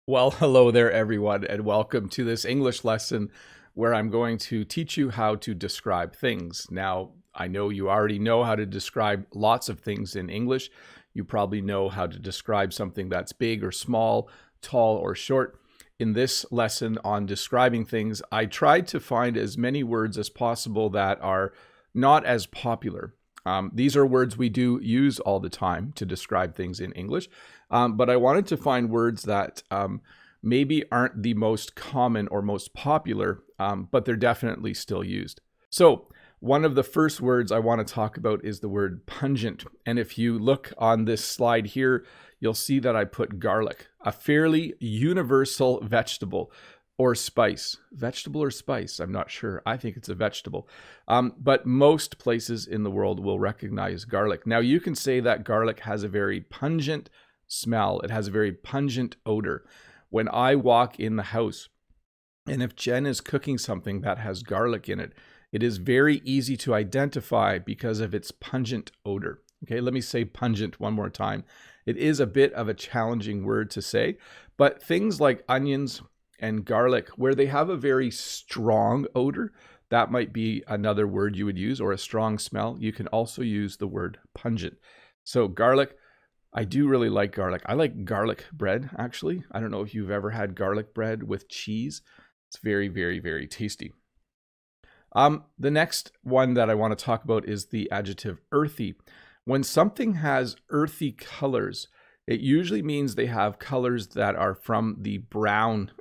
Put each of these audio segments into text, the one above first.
Well, hello there, everyone, and welcome to this English lesson where I'm going to teach you how to describe things. Now, I know you already know how to describe lots of things in English. You probably know how to describe something that's big or small, tall or short. In this lesson on describing things, I tried to find as many words as possible that are not as popular. These are words we do use all the time to describe things in English, but I wanted to find words that maybe aren't the most common or most popular, but they're definitely still used. So one of the first words I want to talk about is the word pungent. And if you look on this slide here, you'll see that I put garlic, a fairly universal vegetable or spice. Vegetable or spice? I'm not sure. I think it's a vegetable. But most places in the world will recognize garlic. Now, you can say that garlic has a very pungent smell. It has a very pungent odor. When I walk in the house, and if Jen is cooking something that has garlic in it, it is very easy to identify because of its pungent odor. Okay, let me say pungent one more time. It is a bit of a challenging word to say, but things like onions and garlic, where they have a very strong odor, that might be another word you would use, or a strong smell. You can also use the word pungent. So garlic, I do really like garlic. I like garlic bread, actually. I don't know if you've ever had garlic bread with cheese. It's very, very, very tasty. The next one that I want to talk about is the adjective earthy. When something has earthy colors, it usually means they have colors that are from the brown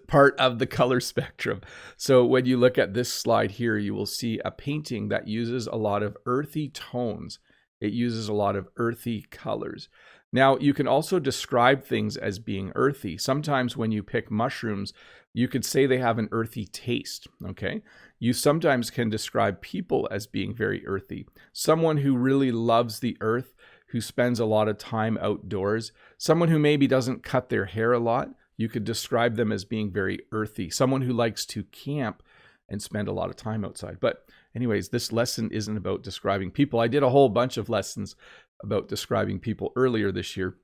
part of the color spectrum. So when you look at this slide here, you will see a painting that uses a lot of earthy tones. It uses a lot of earthy colors. Now, you can also describe things as being earthy. Sometimes when you pick mushrooms, you could say they have an earthy taste, okay? You sometimes can describe people as being very earthy. Someone who really loves the earth, who spends a lot of time outdoors, someone who maybe doesn't cut their hair a lot, you could describe them as being very earthy. Someone who likes to camp and spend a lot of time outside. But anyways, this lesson isn't about describing people. I did a whole bunch of lessons about describing people earlier this year.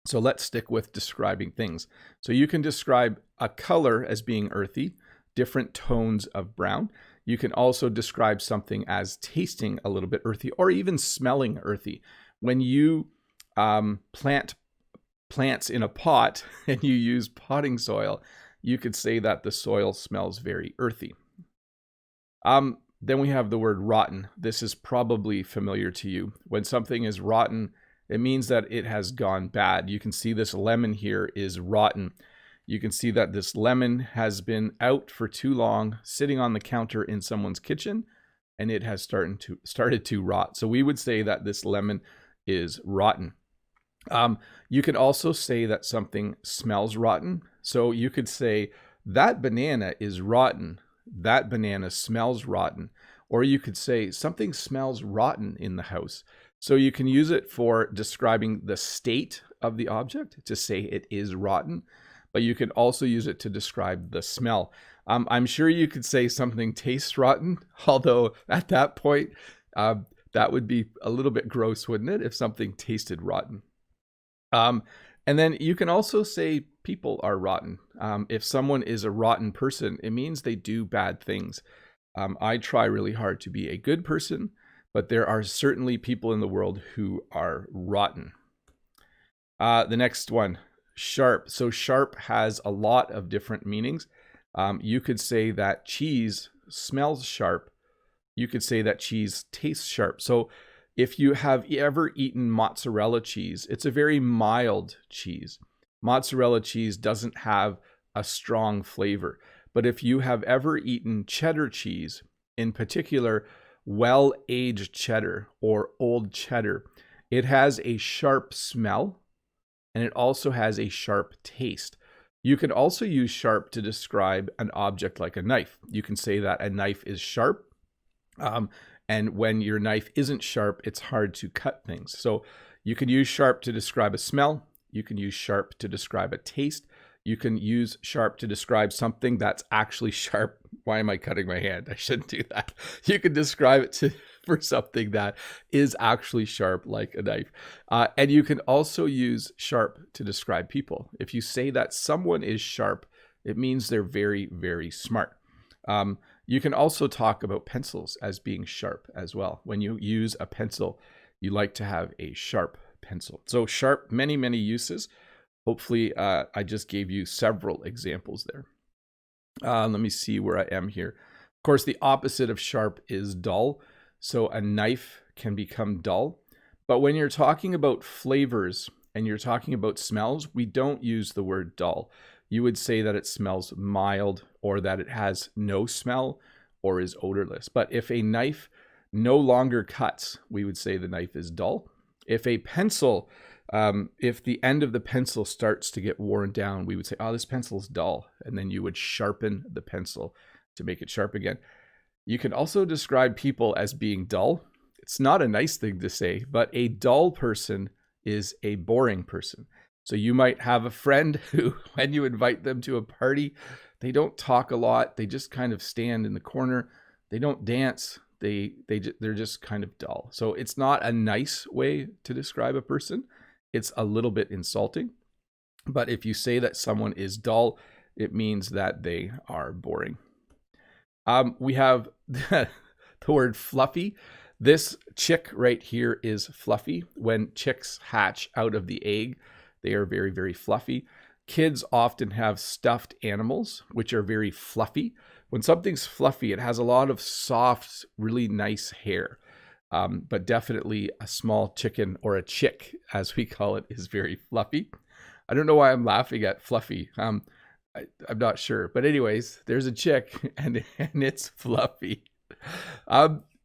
So let's stick with describing things. So you can describe a color as being earthy, different tones of brown. You can also describe something as tasting a little bit earthy or even smelling earthy. When you plant plants in a pot and you use potting soil, you could say that the soil smells very earthy. Then we have the word rotten. This is probably familiar to you. When something is rotten, it means that it has gone bad. You can see this lemon here is rotten. You can see that this lemon has been out for too long, sitting on the counter in someone's kitchen, and it has started to rot. So we would say that this lemon is rotten. You can also say that something smells rotten. So you could say, that banana is rotten. That banana smells rotten. Or you could say, something smells rotten in the house. So you can use it for describing the state of the object, to say it is rotten. But you can also use it to describe the smell. I'm sure you could say something tastes rotten, although at that point, that would be a little bit gross, wouldn't it, if something tasted rotten? And then you can also say people are rotten. If someone is a rotten person, it means they do bad things. I try really hard to be a good person, but there are certainly people in the world who are rotten. The next one, sharp. So sharp has a lot of different meanings. You could say that cheese smells sharp. You could say that cheese tastes sharp. So if you have ever eaten mozzarella cheese, it's a very mild cheese. Mozzarella cheese doesn't have a strong flavor. But if you have ever eaten cheddar cheese, in particular, well-aged cheddar or old cheddar, it has a sharp smell and it also has a sharp taste. You can also use sharp to describe an object like a knife. You can say that a knife is sharp. And when your knife isn't sharp, it's hard to cut things. So you can use sharp to describe a smell. You can use sharp to describe a taste. You can use sharp to describe something that's actually sharp. Why am I cutting my hand? I shouldn't do that. You can describe it to for something that is actually sharp, like a knife. And you can also use sharp to describe people. If you say that someone is sharp, it means they're very, very smart. You can also talk about pencils as being sharp as well. When you use a pencil, you like to have a sharp pencil. So sharp, many, many uses. Hopefully, I just gave you several examples there. Let me see where I am here. Of course, the opposite of sharp is dull. So a knife can become dull. But when you're talking about flavors and you're talking about smells, we don't use the word dull. You would say that it smells mild, or that it has no smell or is odorless. But if a knife no longer cuts, we would say the knife is dull. If a pencil, if the end of the pencil starts to get worn down, we would say, oh, this pencil's dull. And then you would sharpen the pencil to make it sharp again. You can also describe people as being dull. It's not a nice thing to say, but a dull person is a boring person. So you might have a friend who, when you invite them to a party, they don't talk a lot. They just kind of stand in the corner. They don't dance. They're just kind of dull. So it's not a nice way to describe a person. It's a little bit insulting. But if you say that someone is dull, it means that they are boring. We have the word fluffy. This chick right here is fluffy. When chicks hatch out of the egg, they are very, very fluffy. Kids often have stuffed animals, which are very fluffy. When something's fluffy, it has a lot of soft, really nice hair. But definitely a small chicken, or a chick, as we call it, is very fluffy. I don't know why I'm laughing at fluffy. I'm not sure. But anyways, there's a chick and it's fluffy.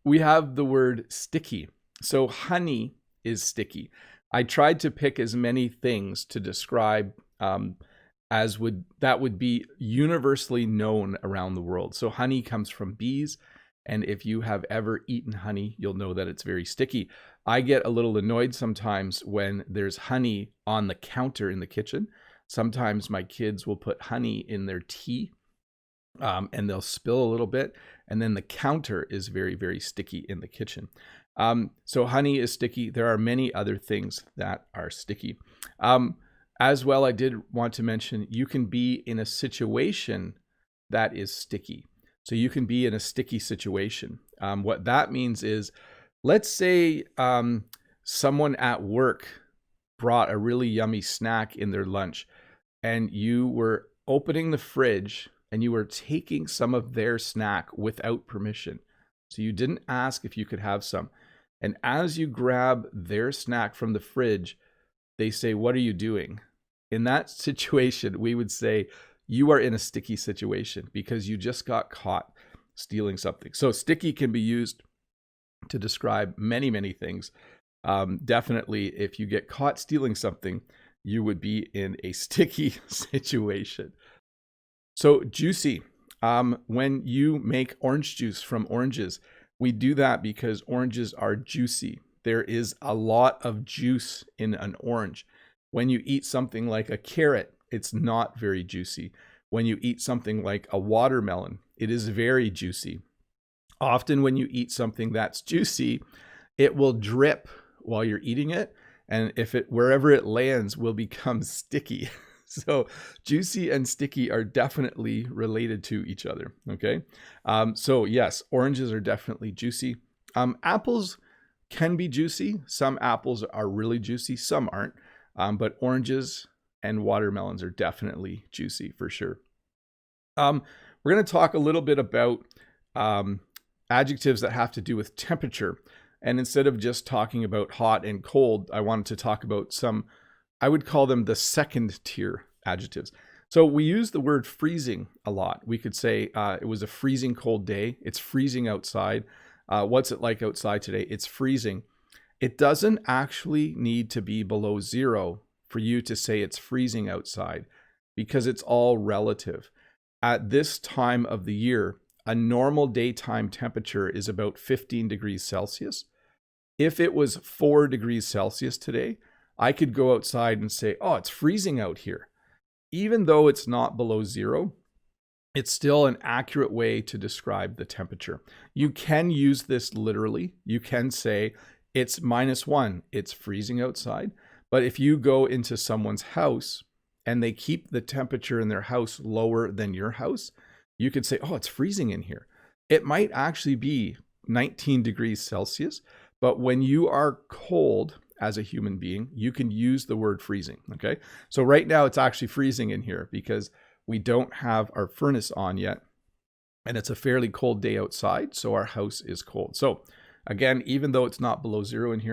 We have the word sticky. So honey is sticky. I tried to pick as many things to describe that would be universally known around the world. So honey comes from bees. And if you have ever eaten honey, you'll know that it's very sticky. I get a little annoyed sometimes when there's honey on the counter in the kitchen. Sometimes my kids will put honey in their tea, and they'll spill a little bit. And then the counter is very, very sticky in the kitchen. So honey is sticky. There are many other things that are sticky. As well, I did want to mention, you can be in a situation that is sticky. So you can be in a sticky situation. What that means is, let's say someone at work brought a really yummy snack in their lunch, and you were opening the fridge and you were taking some of their snack without permission. So you didn't ask if you could have some. And as you grab their snack from the fridge, they say, "What are you doing?" In that situation, we would say, you are in a sticky situation because you just got caught stealing something. So sticky can be used to describe many, many things. Definitely, if you get caught stealing something, you would be in a sticky situation. So juicy. When you make orange juice from oranges, we do that because oranges are juicy. There is a lot of juice in an orange. When you eat something like a carrot, it's not very juicy. When you eat something like a watermelon, it is very juicy. Often when you eat something that's juicy, it will drip while you're eating it. And wherever it lands will become sticky. So juicy and sticky are definitely related to each other. Okay. So yes, oranges are definitely juicy. Apples can be juicy. Some apples are really juicy. Some aren't. But oranges and watermelons are definitely juicy for sure. We're going to talk a little bit about adjectives that have to do with temperature. And instead of just talking about hot and cold, I wanted to talk about some, I would call them the second tier adjectives. So we use the word freezing a lot. We could say it was a freezing cold day. It's freezing outside. What's it like outside today? It's freezing. It doesn't actually need to be below zero for you to say it's freezing outside, because it's all relative. At this time of the year, a normal daytime temperature is about 15 degrees Celsius. If it was 4 degrees Celsius today, I could go outside and say, oh, it's freezing out here. Even though it's not below zero, it's still an accurate way to describe the temperature. You can use this literally. You can say it's -1, it's freezing outside. But if you go into someone's house and they keep the temperature in their house lower than your house, you could say, oh, it's freezing in here. It might actually be 19 degrees Celsius, but when you are cold as a human being, you can use the word freezing, okay? So right now it's actually freezing in here because we don't have our furnace on yet, and it's a fairly cold day outside, so our house is cold. So again, even though it's not below 0 in here,